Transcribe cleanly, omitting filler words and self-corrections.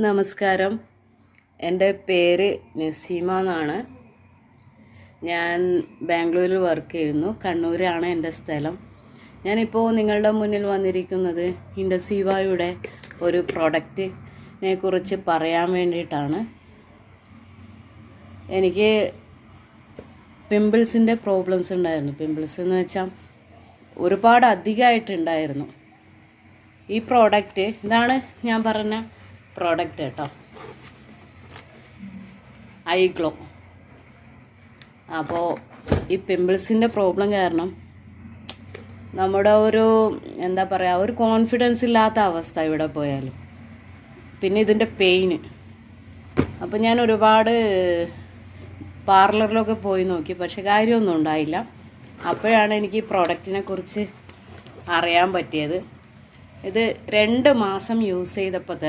നമസ്കാരം. എൻ്റെ പേര് നസീമ എന്നാണ്. ഞാൻ ബാംഗ്ലൂരിൽ വർക്ക് ചെയ്യുന്നു. കണ്ണൂരാണ് എൻ്റെ സ്ഥലം. ഞാനിപ്പോൾ നിങ്ങളുടെ മുന്നിൽ വന്നിരിക്കുന്നത് ഇൻഡസീവയുടെ ഒരു പ്രോഡക്റ്റിനെ കുറിച്ച് പറയാൻ വേണ്ടിയിട്ടാണ്. എനിക്ക് പിമ്പിൾസിൻ്റെ പ്രോബ്ലംസ് ഉണ്ടായിരുന്നു. പിമ്പിൾസ് എന്ന് വെച്ചാൽ ഒരുപാട് അധികമായിട്ടുണ്ടായിരുന്നു. ഈ പ്രോഡക്റ്റ് ഇതാണ് ഞാൻ പറഞ്ഞ പ്രോഡക്റ്റ് കേട്ടോ, ഐ ഗ്ലോ. അപ്പോൾ ഈ പിമ്പിൾസിൻ്റെ പ്രോബ്ലം കാരണം നമ്മുടെ എന്താ പറയുക, ഒരു കോൺഫിഡൻസ് ഇല്ലാത്ത അവസ്ഥ ഇവിടെ പോയാലും. പിന്നെ ഇതിൻ്റെ പെയിന്. അപ്പോൾ ഞാൻ ഒരുപാട് പാർലറിലൊക്കെ പോയി നോക്കി, പക്ഷെ കാര്യമൊന്നും ഉണ്ടായില്ല. അപ്പോഴാണ് എനിക്ക് ഈ പ്രോഡക്റ്റിനെ കുറിച്ച് അറിയാൻ പറ്റിയത്. ഇത് 2 മാസം യൂസ് ചെയ്തപ്പോൾ തന്നെ